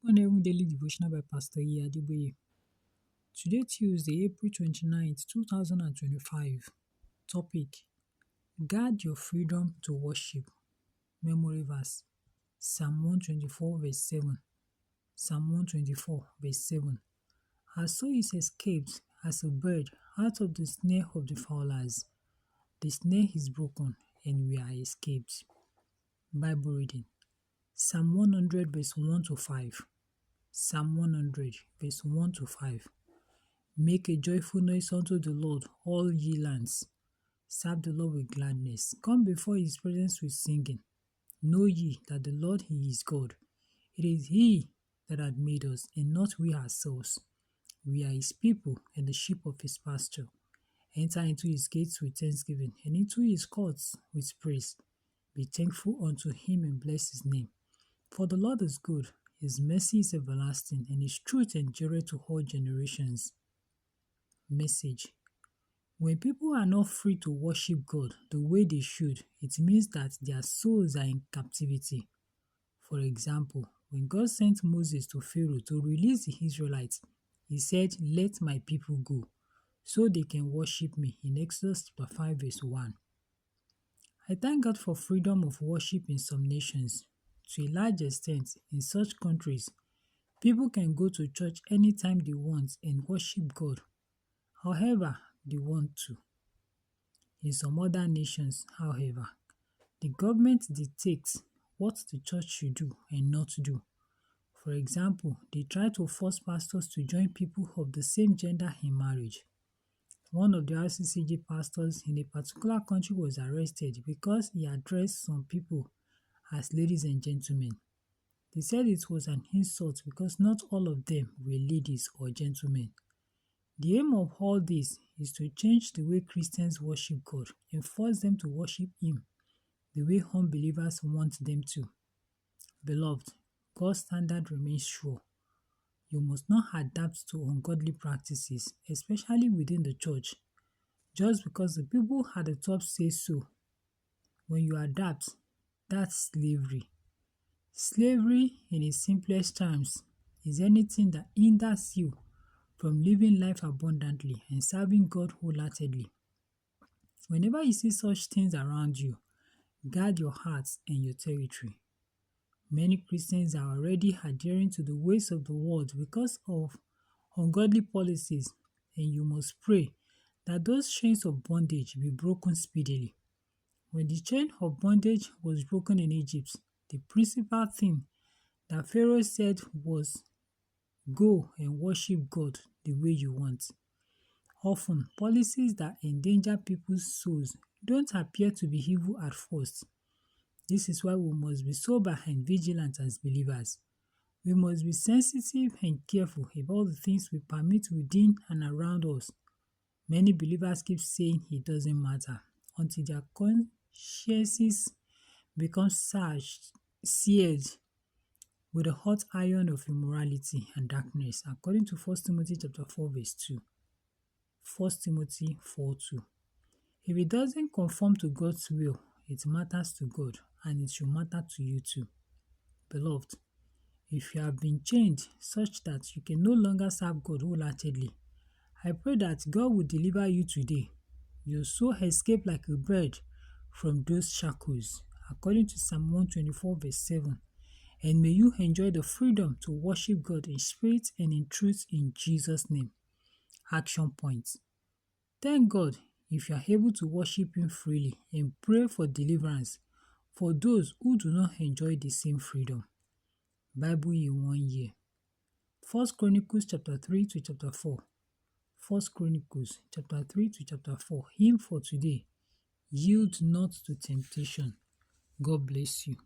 Morning Daily Devotional by Pastor Adeboye. Today, Tuesday, April 29th, 2025. Topic: Guard your freedom to worship. Memory verse: Psalm 124, verse 7. Psalm 124, verse 7. Our soul is escaped as a bird out of the snare of the fowlers. The snare is broken, and we are escaped. Bible reading: Psalm 100, verse 1 to 5. Psalm 100, verse 1 to 5. Make a joyful noise unto the Lord, all ye lands. Serve the Lord with gladness. Come before his presence with singing. Know ye that the Lord he is God. It is he that hath made us, and not we ourselves. We are his people, and the sheep of his pasture. Enter into his gates with thanksgiving, and into his courts with praise. Be thankful unto him, and bless his name. For the Lord is good, his mercy is everlasting, and his truth endureth to all generations. Message: when people are not free to worship God the way they should, it means that their souls are in captivity. For example, when God sent Moses to Pharaoh to release the Israelites, he said, "Let my people go, so they can worship me," in Exodus chapter 5 verse 1. I thank God for freedom of worship in some nations. To a large extent, in such countries, people can go to church anytime they want and worship God however they want to. In some other nations, however, the government dictates what the church should do and not do. For example, they try to force pastors to join people of the same gender in marriage. One of the RCCG pastors in a particular country was arrested because he addressed some people as ladies and gentlemen. They said it was an insult because not all of them were ladies or gentlemen. The aim of all this is to change the way Christians worship God and force them to worship Him the way unbelievers want them to. Beloved, God's standard remains sure. You must not adapt to ungodly practices, especially within the church, just because the people at the top say so. When you adapt, that's slavery. Slavery, in its simplest terms, is anything that hinders you from living life abundantly and serving God wholeheartedly. Whenever you see such things around you, guard your hearts and your territory. Many Christians are already adhering to the ways of the world because of ungodly policies, and you must pray that those chains of bondage be broken speedily. When the chain of bondage was broken in Egypt, the principal thing that Pharaoh said was, "Go and worship God the way you want." Often, policies that endanger people's souls don't appear to be evil at first. This is why we must be sober and vigilant as believers. We must be sensitive and careful about the things we permit within and around us. Many believers keep saying it doesn't matter until their consciences become seared with the hot iron of immorality and darkness, according to 1 Timothy chapter 4 verse 2. 1 Timothy 4:2. If it doesn't conform to God's will, it matters to God and it should matter to you too. Beloved, if you have been chained such that you can no longer serve God wholeheartedly, I pray that God will deliver you today. Your soul escape like a bird from those shackles, according to Psalm 124 verse 7. And may you enjoy the freedom to worship God in spirit and in truth in Jesus' name. Action points. Thank God if you are able to worship Him freely and pray for deliverance for those who do not enjoy the same freedom. Bible in 1 year. 1 Chronicles chapter 3 to chapter 4. 1 Chronicles chapter 3 to chapter 4. Hymn for today. Yield not to temptation. God bless you.